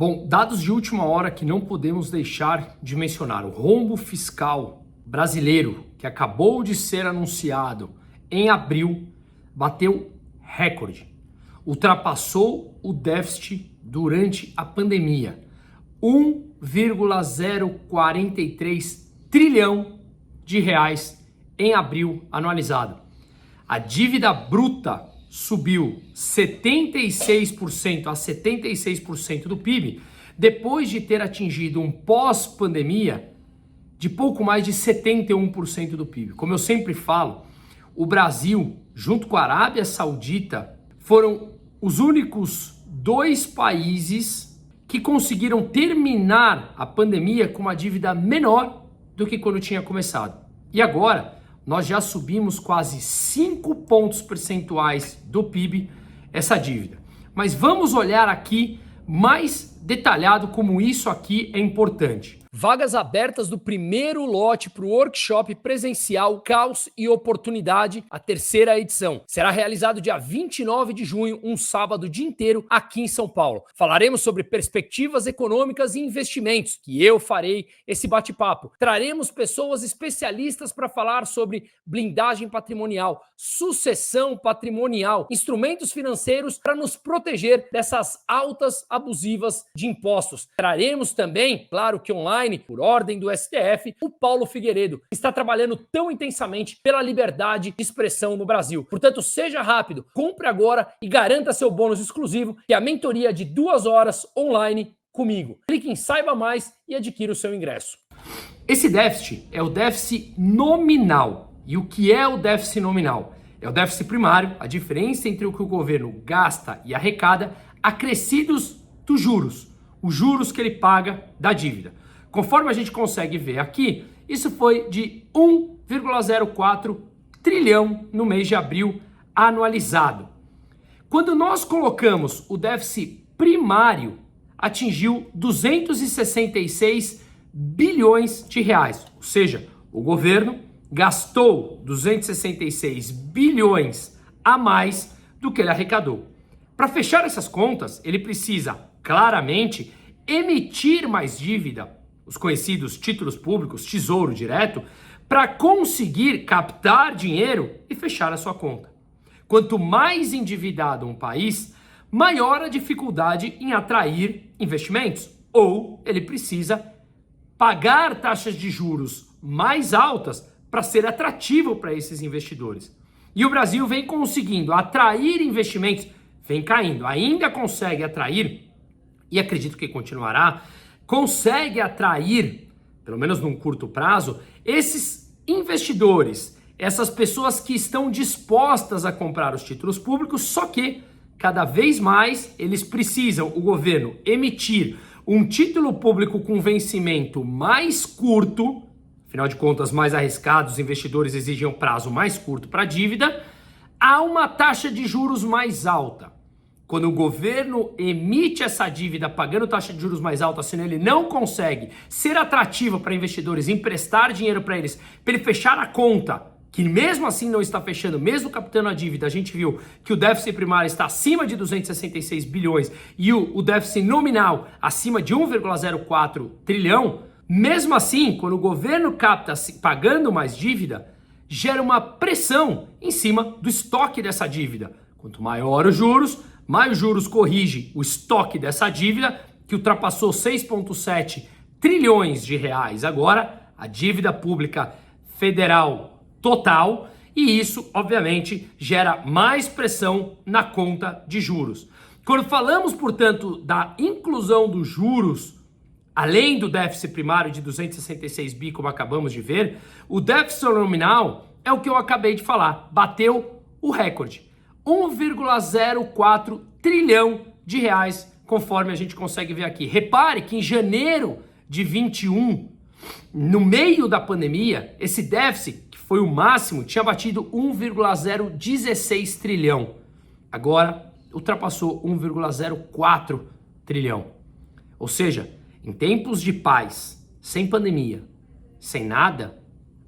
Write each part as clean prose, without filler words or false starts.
Bom, dados de última hora que não podemos deixar de mencionar. O rombo fiscal brasileiro, que acabou de ser anunciado em abril, bateu recorde. Ultrapassou o déficit durante a pandemia. 1,043 trilhão de reais em abril anualizado. A dívida bruta subiu 76% a 76% do PIB, depois de ter atingido um pós-pandemia de pouco mais de 71% do PIB. Como eu sempre falo, o Brasil, junto com a Arábia Saudita, foram os únicos dois países que conseguiram terminar a pandemia com uma dívida menor do que quando tinha começado. E agora, nós já subimos quase 5 pontos percentuais do PIB essa dívida. Mas vamos olhar aqui mais detalhado como isso aqui é importante. Vagas abertas do primeiro lote para o workshop presencial Caos e Oportunidade, a terceira edição. Será realizado dia 29 de junho, um sábado, o dia inteiro, aqui em São Paulo. Falaremos sobre perspectivas econômicas e investimentos, que eu farei esse bate-papo. Traremos pessoas especialistas para falar sobre blindagem patrimonial, sucessão patrimonial, instrumentos financeiros para nos proteger dessas altas abusivas de impostos. Traremos também, claro que online, por ordem do STF, o Paulo Figueiredo, que está trabalhando tão intensamente pela liberdade de expressão no Brasil. Portanto, seja rápido, compre agora e garanta seu bônus exclusivo, que é a mentoria de 2 horas online comigo. Clique em Saiba Mais e adquira o seu ingresso. Esse déficit é o déficit nominal. E o que é o déficit nominal? É o déficit primário, a diferença entre o que o governo gasta e arrecada, acrescidos dos juros, os juros que ele paga da dívida. Conforme a gente consegue ver aqui, isso foi de 1,04 trilhão no mês de abril anualizado. Quando nós colocamos o déficit primário, atingiu 266 bilhões de reais. Ou seja, o governo gastou 266 bilhões a mais do que ele arrecadou. Para fechar essas contas, ele precisa claramente emitir mais dívida, os conhecidos títulos públicos, tesouro direto, para conseguir captar dinheiro e fechar a sua conta. Quanto mais endividado um país, maior a dificuldade em atrair investimentos, ou ele precisa pagar taxas de juros mais altas para ser atrativo para esses investidores. E o Brasil vem conseguindo atrair investimentos, vem caindo, ainda consegue atrair, e acredito que continuará, consegue atrair, pelo menos num curto prazo, esses investidores, essas pessoas que estão dispostas a comprar os títulos públicos, só que cada vez mais eles precisam, o governo, emitir um título público com vencimento mais curto, afinal de contas, mais arriscado, os investidores exigem um prazo mais curto para a dívida, a uma taxa de juros mais alta. Quando o governo emite essa dívida pagando taxa de juros mais alta, senão ele não consegue ser atrativo para investidores, emprestar dinheiro para eles, para ele fechar a conta, que mesmo assim não está fechando, mesmo captando a dívida, a gente viu que o déficit primário está acima de 266 bilhões e o déficit nominal acima de 1,04 trilhão, mesmo assim, quando o governo capta pagando mais dívida, gera uma pressão em cima do estoque dessa dívida. Quanto maior os juros, mais juros corrige o estoque dessa dívida, que ultrapassou 6,7 trilhões de reais agora, a dívida pública federal total, e isso, obviamente, gera mais pressão na conta de juros. Quando falamos, portanto, da inclusão dos juros, além do déficit primário de 266 bi, como acabamos de ver, o déficit nominal é o que eu acabei de falar, bateu o recorde. 1,04 trilhão de reais, conforme a gente consegue ver aqui. Repare que em janeiro de 21, no meio da pandemia, esse déficit, que foi o máximo, tinha batido 1,016 trilhão. Agora, ultrapassou 1,04 trilhão. Ou seja, em tempos de paz, sem pandemia, sem nada,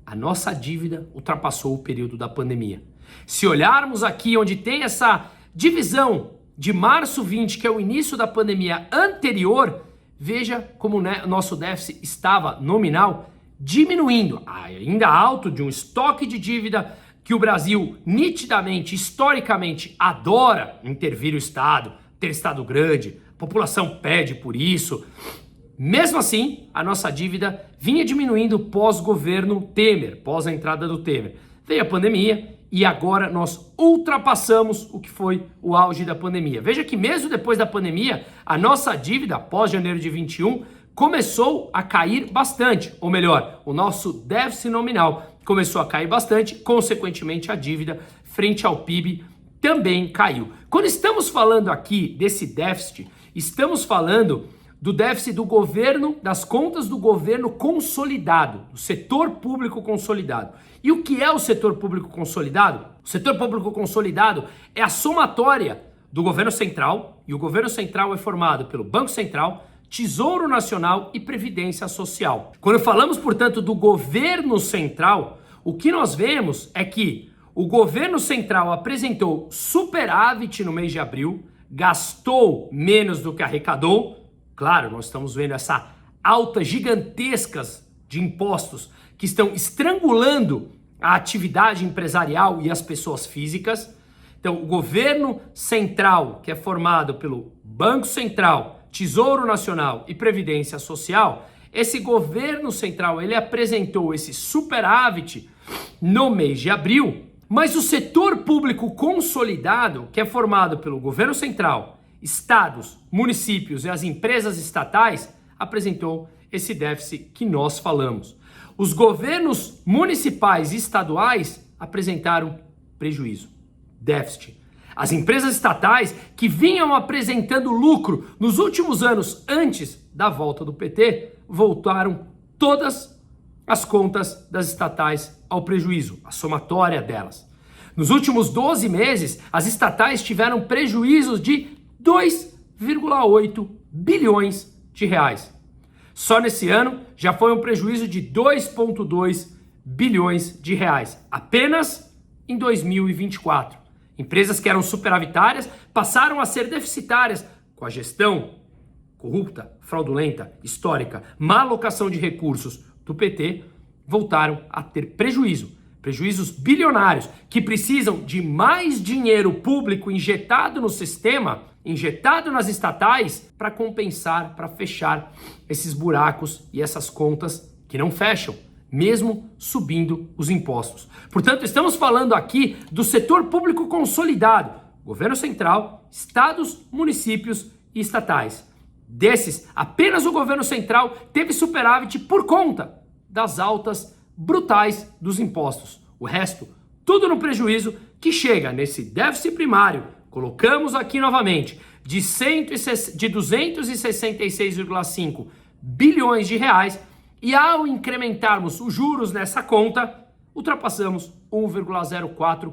a nossa dívida ultrapassou o período da pandemia. Se olharmos aqui onde tem essa divisão de março 20, que é o início da pandemia anterior, veja como o nosso déficit estava nominal diminuindo, ainda alto, de um estoque de dívida que o Brasil nitidamente, historicamente, adora intervir o Estado, ter Estado grande, a população pede por isso. Mesmo assim, a nossa dívida vinha diminuindo pós-governo Temer, pós a entrada do Temer. Veio a pandemia e agora nós ultrapassamos o que foi o auge da pandemia. Veja que mesmo depois da pandemia, a nossa dívida, após janeiro de 21, começou a cair bastante. Ou melhor, o nosso déficit nominal começou a cair bastante, consequentemente a dívida frente ao PIB também caiu. Quando estamos falando aqui desse déficit, estamos falando do déficit do governo, das contas do governo consolidado, do setor público consolidado. E o que é o setor público consolidado? O setor público consolidado é a somatória do governo central, e o governo central é formado pelo Banco Central, Tesouro Nacional e Previdência Social. Quando falamos, portanto, do governo central, o que nós vemos é que o governo central apresentou superávit no mês de abril, gastou menos do que arrecadou. Claro, nós estamos vendo essa alta gigantescas de impostos que estão estrangulando a atividade empresarial e as pessoas físicas. Então, o governo central, que é formado pelo Banco Central, Tesouro Nacional e Previdência Social, esse governo central, ele apresentou esse superávit no mês de abril, mas o setor público consolidado, que é formado pelo governo central, estados, municípios e as empresas estatais, apresentou esse déficit que nós falamos. Os governos municipais e estaduais apresentaram prejuízo, déficit. As empresas estatais que vinham apresentando lucro nos últimos anos antes da volta do PT, voltaram todas as contas das estatais ao prejuízo, a somatória delas. Nos últimos 12 meses, as estatais tiveram prejuízos de 2,8 bilhões de reais. Só nesse ano já foi um prejuízo de 2,2 bilhões de reais, apenas em 2024. Empresas que eram superavitárias passaram a ser deficitárias com a gestão corrupta, fraudulenta, histórica, má alocação de recursos do PT, voltaram a ter prejuízos bilionários, que precisam de mais dinheiro público injetado no sistema, injetado nas estatais, para compensar, para fechar esses buracos e essas contas que não fecham, mesmo subindo os impostos. Portanto, estamos falando aqui do setor público consolidado, governo central, estados, municípios e estatais. Desses, apenas o governo central teve superávit por conta das altas brutais dos impostos. O resto, tudo no prejuízo, que chega nesse déficit primário, colocamos aqui novamente, de 266,5 bilhões de reais, e ao incrementarmos os juros nessa conta, ultrapassamos 1,04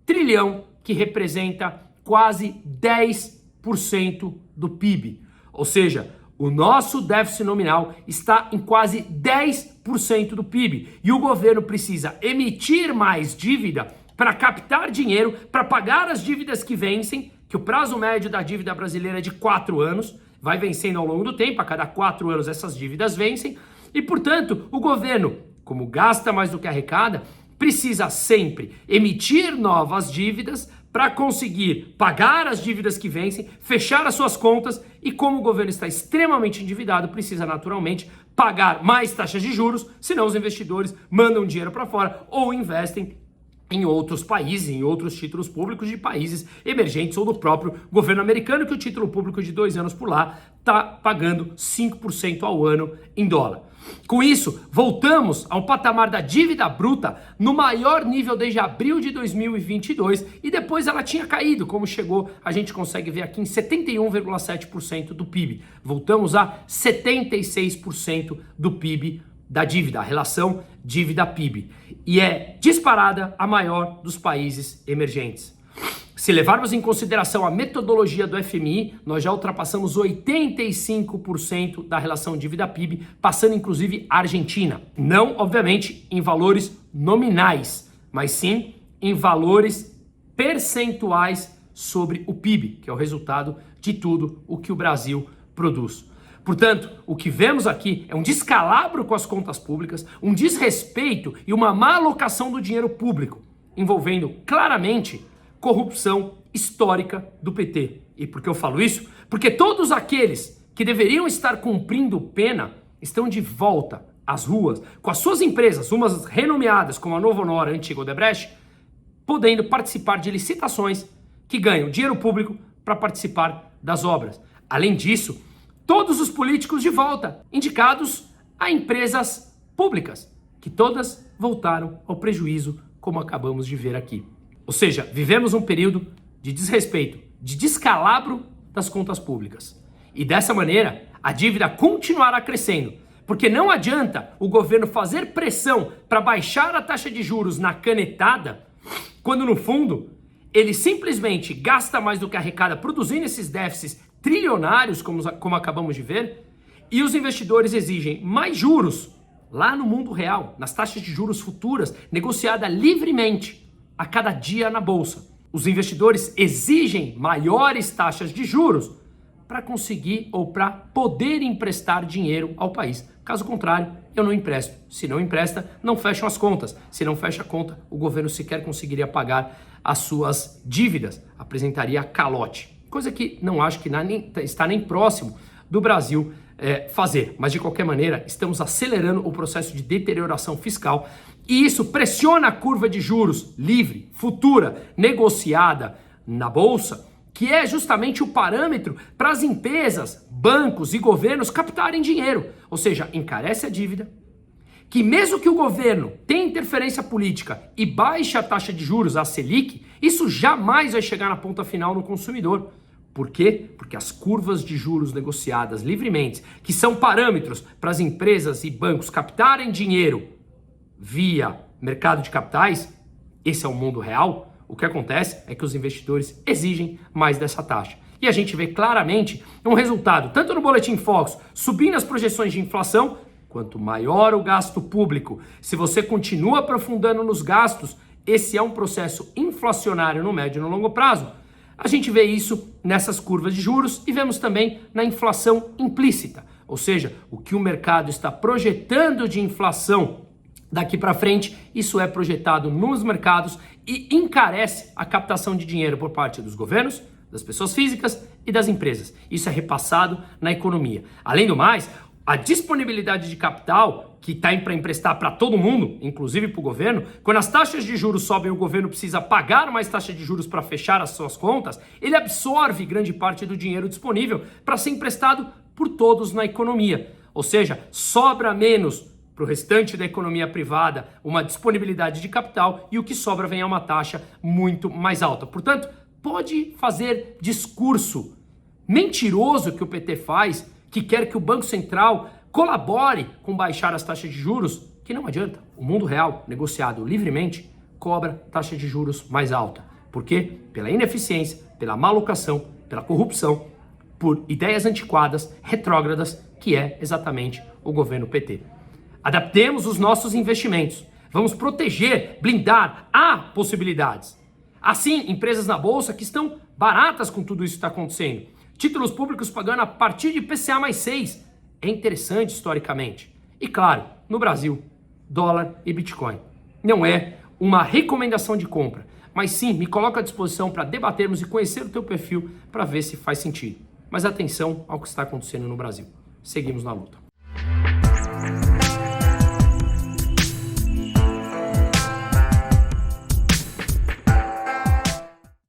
trilhão, que representa quase 10% do PIB. Ou seja, o nosso déficit nominal está em quase 10% do PIB. E o governo precisa emitir mais dívida para captar dinheiro, para pagar as dívidas que vencem, que o prazo médio da dívida brasileira é de 4 anos, vai vencendo ao longo do tempo, a cada 4 anos essas dívidas vencem. E, portanto, o governo, como gasta mais do que arrecada, precisa sempre emitir novas dívidas para conseguir pagar as dívidas que vencem, fechar as suas contas, e como o governo está extremamente endividado, precisa naturalmente pagar mais taxas de juros, senão os investidores mandam dinheiro para fora ou investem em outros países, em outros títulos públicos de países emergentes ou do próprio governo americano, que o título público de 2 anos por lá está pagando 5% ao ano em dólar. Com isso, voltamos ao patamar da dívida bruta no maior nível desde abril de 2022 e depois ela tinha caído, como chegou, a gente consegue ver aqui, em 71,7% do PIB. Voltamos a 76% do PIB da dívida, a relação dívida-PIB. E é disparada a maior dos países emergentes. Se levarmos em consideração a metodologia do FMI, nós já ultrapassamos 85% da relação dívida-PIB, passando inclusive a Argentina. Não, obviamente, em valores nominais, mas sim em valores percentuais sobre o PIB, que é o resultado de tudo o que o Brasil produz. Portanto, o que vemos aqui é um descalabro com as contas públicas, um desrespeito e uma má alocação do dinheiro público, envolvendo claramente corrupção histórica do PT. E por que eu falo isso? Porque todos aqueles que deveriam estar cumprindo pena estão de volta às ruas, com as suas empresas, umas renomeadas como a Novo Honor, a antiga Odebrecht, podendo participar de licitações que ganham dinheiro público para participar das obras. Além disso, todos os políticos de volta, indicados a empresas públicas, que todas voltaram ao prejuízo, como acabamos de ver aqui. Ou seja, vivemos um período de desrespeito, de descalabro das contas públicas. E dessa maneira, a dívida continuará crescendo, porque não adianta o governo fazer pressão para baixar a taxa de juros na canetada, quando no fundo ele simplesmente gasta mais do que arrecada produzindo esses déficits trilionários, como acabamos de ver, e os investidores exigem mais juros lá no mundo real, nas taxas de juros futuras, negociada livremente a cada dia na bolsa. Os investidores exigem maiores taxas de juros para conseguir ou para poder emprestar dinheiro ao país. Caso contrário, eu não empresto. Se não empresta, não fecham as contas. Se não fecha a conta, o governo sequer conseguiria pagar as suas dívidas, apresentaria calote. Coisa que não acho que está nem próximo do Brasil fazer. Mas, de qualquer maneira, estamos acelerando o processo de deterioração fiscal e isso pressiona a curva de juros livre, futura, negociada na Bolsa, que é justamente o parâmetro para as empresas, bancos e governos captarem dinheiro. Ou seja, encarece a dívida, que mesmo que o governo tenha interferência política e baixe a taxa de juros, a Selic, isso jamais vai chegar na ponta final no consumidor. Por quê? Porque as curvas de juros negociadas livremente, que são parâmetros para as empresas e bancos captarem dinheiro via mercado de capitais, esse é o mundo real, o que acontece é que os investidores exigem mais dessa taxa. E a gente vê claramente um resultado, tanto no Boletim Focus, subindo as projeções de inflação, quanto maior o gasto público. Se você continua aprofundando nos gastos, esse é um processo inflacionário no médio e no longo prazo. A gente vê isso nessas curvas de juros e vemos também na inflação implícita, ou seja, o que o mercado está projetando de inflação daqui para frente, isso é projetado nos mercados e encarece a captação de dinheiro por parte dos governos, das pessoas físicas e das empresas. Isso é repassado na economia. Além do mais, a disponibilidade de capital que está para emprestar para todo mundo, inclusive para o governo, quando as taxas de juros sobem e o governo precisa pagar mais taxa de juros para fechar as suas contas, ele absorve grande parte do dinheiro disponível para ser emprestado por todos na economia. Ou seja, sobra menos para o restante da economia privada uma disponibilidade de capital e o que sobra vem a uma taxa muito mais alta. Portanto, pode fazer discurso mentiroso que o PT faz, que quer que o Banco Central colabore com baixar as taxas de juros, que não adianta. O mundo real, negociado livremente, cobra taxa de juros mais alta. Por quê? Pela ineficiência, pela má alocação, pela corrupção, por ideias antiquadas, retrógradas, que é exatamente o governo PT. Adaptemos os nossos investimentos. Vamos proteger, blindar. Há possibilidades. Assim, empresas na Bolsa que estão baratas com tudo isso que está acontecendo. Títulos públicos pagando a partir de IPCA mais 6. É interessante historicamente. E claro, no Brasil, dólar e Bitcoin. Não é uma recomendação de compra, mas sim me coloca à disposição para debatermos e conhecer o teu perfil para ver se faz sentido. Mas atenção ao que está acontecendo no Brasil. Seguimos na luta.